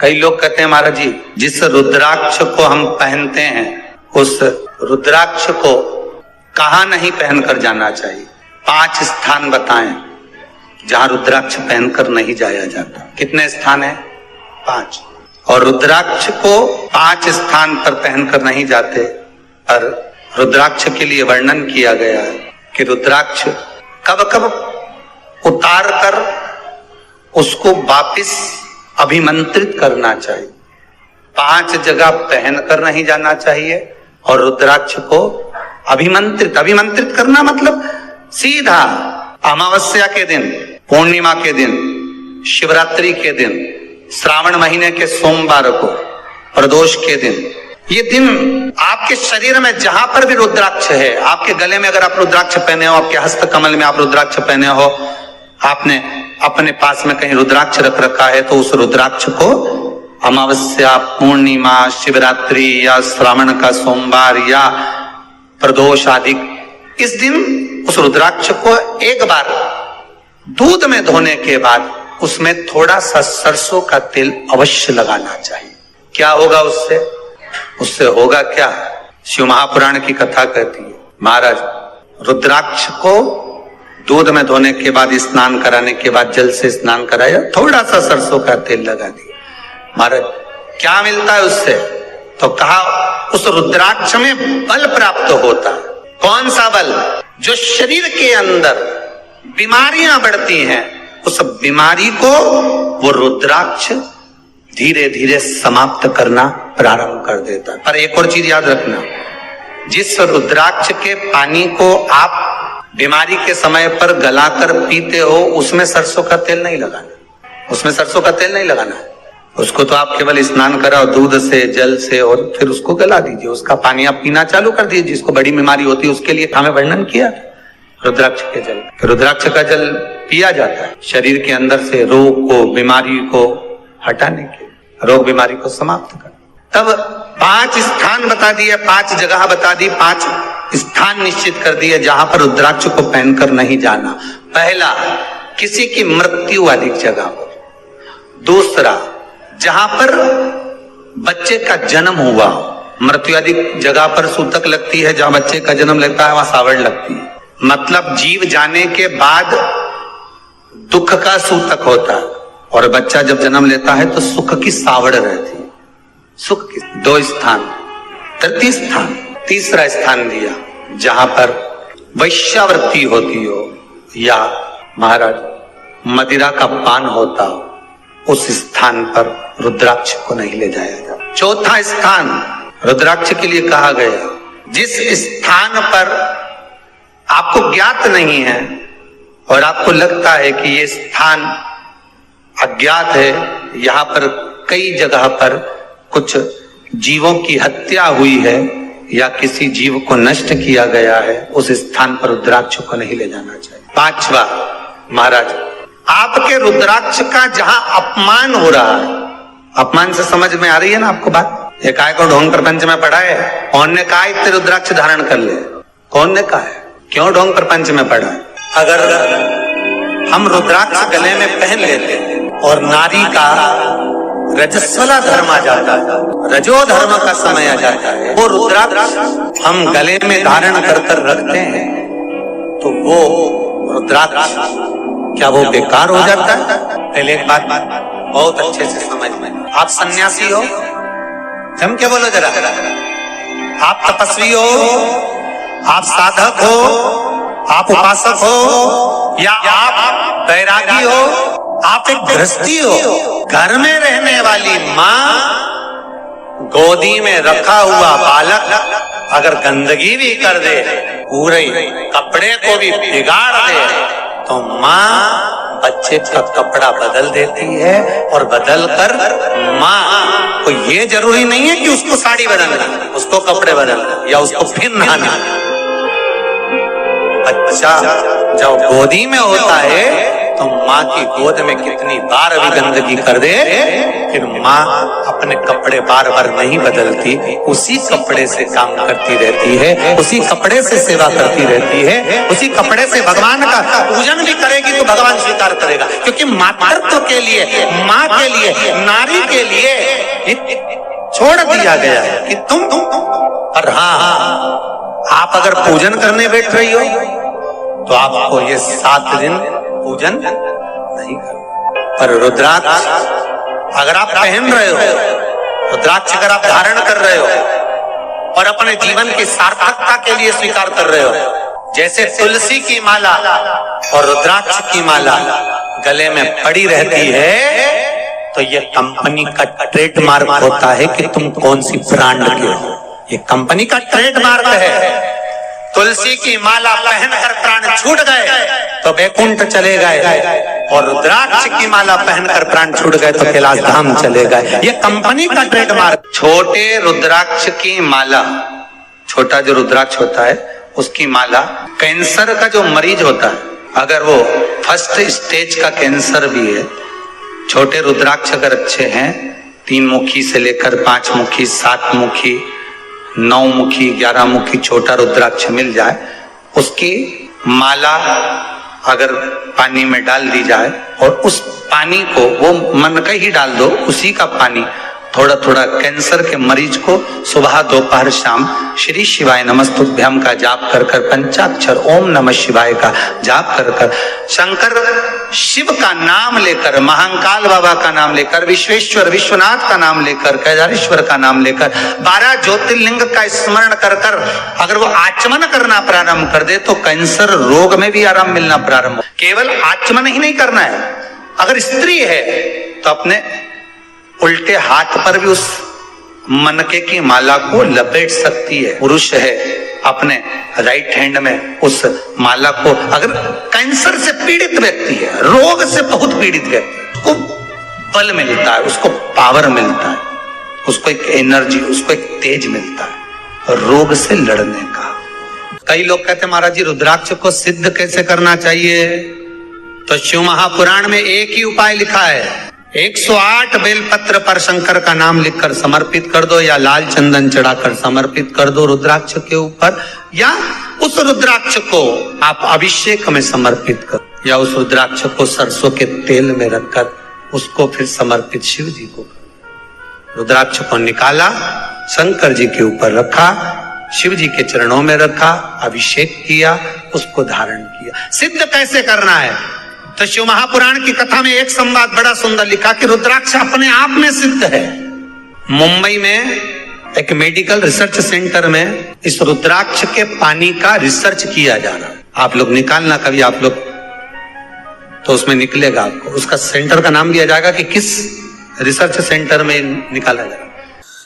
कई लोग कहते हैं महाराज जी, जिस रुद्राक्ष को हम पहनते हैं उस रुद्राक्ष को कहाँ नहीं पहनकर जाना चाहिए। 5 स्थान बताएं जहां रुद्राक्ष पहनकर नहीं जाया जाता। कितने स्थान है? 5। और रुद्राक्ष को 5 स्थान पर पहनकर नहीं जाते। और रुद्राक्ष के लिए वर्णन किया गया है कि रुद्राक्ष कब कब उतार कर उसको वापिस अभिमंत्रित करना चाहिए। 5 जगह पहनकर नहीं जाना चाहिए और रुद्राक्ष को अभिमंत्रित करना मतलब सीधा अमावस्या के दिन, पूर्णिमा के दिन, शिवरात्रि के दिन, श्रावण महीने के सोमवार को, प्रदोष के दिन, ये दिन आपके शरीर में जहां पर भी रुद्राक्ष है, आपके गले में अगर आप रुद्राक्ष पहने हो, आपके हस्त कमल में आप रुद्राक्ष पहने हो, आपने अपने पास में कहीं रुद्राक्ष रख रखा है, तो उस रुद्राक्ष को अमावस्या, पूर्णिमा, शिवरात्रि या श्रावण का सोमवार या प्रदोष आदि, इस दिन उस रुद्राक्ष को एक बार दूध में धोने के बाद उसमें थोड़ा सा सरसों का तेल अवश्य लगाना चाहिए। क्या होगा उससे? उससे होगा क्या? शिव महापुराण की कथा कहती है, महाराज रुद्राक्ष को दूध में धोने के बाद, स्नान कराने के बाद जल से स्नान कराया, थोड़ा सा सरसों का तेल लगा दिया। महाराज क्या मिलता है उससे? तो कहा उस रुद्राक्ष में बल प्राप्त होता है। कौन सा बल? जो शरीर के अंदर बीमारियां बढ़ती हैं, उस बीमारी को वो रुद्राक्ष धीरे धीरे समाप्त करना प्रारंभ कर देता है। पर एक और चीज याद रखना, जिस रुद्राक्ष के पानी को आप बीमारी के समय पर गलाकर पीते हो, उसमें सरसों का तेल नहीं लगाना। उसमें सरसों का तेल नहीं लगाना है। उसको तो आप केवल स्नान कराओ दूध से, जल से, और फिर उसको गला दीजिए, उसका पानी आप पीना चालू कर दीजिए। जिसको बड़ी बीमारी होती है उसके लिए हमें वर्णन किया रुद्राक्ष के जल। रुद्राक्ष का जल पिया जाता है शरीर के अंदर से रोग को, बीमारी को हटाने के, रोग बीमारी को समाप्त कर। तब 5 स्थान बता दिए, 5 जगह बता दी, 5 स्थान निश्चित कर दिए जहां पर रुद्राक्ष को पहनकर नहीं जाना। पहला, किसी की मृत्यु वाली जगह पर। दूसरा, जहां पर बच्चे का जन्म हुआ, मृत्यु आदि जगह पर सूतक लगती है, जहां बच्चे का जन्म लगता है वहां सावड़ लगती है। मतलब जीव जाने के बाद दुख का सूतक होता है, और बच्चा जब जन्म लेता है तो सुख की सावड़ रहती है। सुख की 2 स्थान। तृतीय स्थान, तीसरा स्थान दिया जहां पर वैश्यावृत्ति होती हो या महाराज मदिरा का पान होता हो, उस स्थान पर रुद्राक्ष को नहीं ले जाया जाता। चौथा स्थान रुद्राक्ष के लिए कहा गया, जिस स्थान पर आपको ज्ञात नहीं है और आपको लगता है कि ये स्थान अज्ञात है, यहाँ पर कई जगह पर कुछ जीवों की हत्या हुई है या किसी जीव को नष्ट किया गया है, उस स्थान पर रुद्राक्ष को नहीं ले जाना चाहिए। 5वां, महाराज आपके रुद्राक्ष का जहां अपमान हो रहा है, अपमान से समझ में आ रही है ना आपको बात? एक आय को ढोंग प्रपंच में पढ़ा है, कौन ने कहा इतने रुद्राक्ष धारण कर ले? कौन ने कहा है? क्यों ढोंग प्रपंच में पढ़ा है? अगर हम रुद्राक्ष गले में पहन लेते और नारी का रजस्वला धर्म आ जाता है, रजो धर्म का समय आ जाता है, वो रुद्राक्ष हम गले में धारण कर रखते हैं, तो वो रुद्राक्ष क्या वो बेकार हो जाता है? पहले एक बात बहुत अच्छे से समझ में, आप सन्यासी हो, जम के बोलो जरा, आप तपस्वी हो, आप साधक हो, आप उपासक हो, या आप बैरागी हो, आप एक गृहस्थी हो, घर में रहने वाली माँ गोदी में रखा हुआ बालक अगर गंदगी भी कर दे, पूरे कपड़े को भी बिगाड़ दे, तो माँ बच्चे का कपड़ा बदल देती है, और बदल कर माँ को ये जरूरी नहीं है कि उसको साड़ी बदलना, उसको कपड़े बदलना या उसको फिर नहाना। बच्चा जब गोदी में होता है तो माँ की गोद में कितनी बार भी गंदगी कर दे, फिर माँ अपने कपड़े बार बार नहीं बदलती, उसी कपड़े से काम करती रहती है, उसी कपड़े से सेवा करती रहती है, उसी कपड़े से भगवान का पूजन भी करेगी तो भगवान स्वीकार करेगा। क्योंकि मातृत्व के लिए, माँ के लिए, नारी के लिए छोड़ दिया गया है कि तुम और हाँ, आप अगर पूजन करने बैठ रही हो तो आपको ये 7 दिन पूजन नहीं करना। पर रुद्राक्ष अगर आप पहन रहे हो, रुद्राक्ष अगर आप धारण कर रहे हो और अपने जीवन की सार्थकता के लिए स्वीकार कर रहे हो, जैसे तुलसी की माला और रुद्राक्ष की माला गले में पड़ी रहती है, तो ये कंपनी का ट्रेडमार्क होता है कि तुम कौन सी ब्रांड के हो। ये कंपनी का ट्रेडमार्क है। तुलसी की माला पहनकर प्राण छूट गए तो वैकुंठ चले गए, और रुद्राक्ष की माला पहनकर प्राण छूट गए तो कैलाश धाम चले गए। ये कंपनी का ट्रेडमार्क। छोटे रुद्राक्ष की माला, छोटा जो रुद्राक्ष होता है उसकी माला, कैंसर का जो मरीज होता है, अगर वो फर्स्ट स्टेज का कैंसर भी है, छोटे रुद्राक्ष अगर अच्छे हैं, 3 मुखी से लेकर 5 मुखी, 7 मुखी, 9 मुखी, 11 मुखी छोटा रुद्राक्ष मिल जाए, उसकी माला अगर पानी में डाल दी जाए और उस पानी को वो मन का ही डाल दो, उसी का पानी थोड़ा थोड़ा कैंसर के मरीज को सुबह दोपहर शाम श्री शिवाय नमस्तुभ्यम का जाप कर कर, पंचाक्षर ओम नमः शिवाय का जाप कर कर, शंकर शिव का नाम लेकर, महाकाल बाबा का नाम लेकर, विश्वेश्वर विश्वनाथ का नाम लेकर, केदारेश्वर का नाम लेकर, 12 ज्योतिर्लिंग का स्मरण कर कर अगर वो आचमन करना प्रारंभ कर दे तो कैंसर रोग में भी आराम मिलना प्रारंभ। केवल आचमन ही नहीं करना है, अगर स्त्री है तो अपने उल्टे हाथ पर भी उस मनके की माला को लपेट सकती है। पुरुष है अपने राइट हैंड में उस माला को, अगर कैंसर से पीड़ित व्यक्ति है, रोग से बहुत पीड़ित व्यक्ति, उसको बल मिलता है, उसको पावर मिलता है, उसको एक एनर्जी, उसको एक तेज मिलता है रोग से लड़ने का। कई लोग कहते हैं महाराज जी रुद्राक्ष को सिद्ध कैसे करना चाहिए? तो शिव महापुराण में एक ही उपाय लिखा है, 108 बेलपत्र पर शंकर का नाम लिखकर समर्पित कर दो, या लाल चंदन चढ़ाकर समर्पित कर दो रुद्राक्ष के ऊपर, या उस रुद्राक्ष को आप अभिषेक में समर्पित करो, या उस रुद्राक्ष को सरसों के तेल में रखकर उसको फिर समर्पित शिव जी को। रुद्राक्ष को निकाला, शंकर जी के ऊपर रखा, शिव जी के चरणों में रखा, अभिषेक किया, उसको धारण किया। सिद्ध कैसे करना है? तो शिव महापुराण की कथा में एक संवाद बड़ा सुंदर लिखा कि रुद्राक्ष अपने आप में सिद्ध है। मुंबई में एक मेडिकल रिसर्च सेंटर में इस रुद्राक्ष के पानी का रिसर्च किया जा रहा है। आप लोग निकालना कभी, आप लोग तो उसमें निकलेगा आपको, उसका सेंटर का नाम दिया जाएगा कि किस रिसर्च सेंटर में निकाला जाएगा।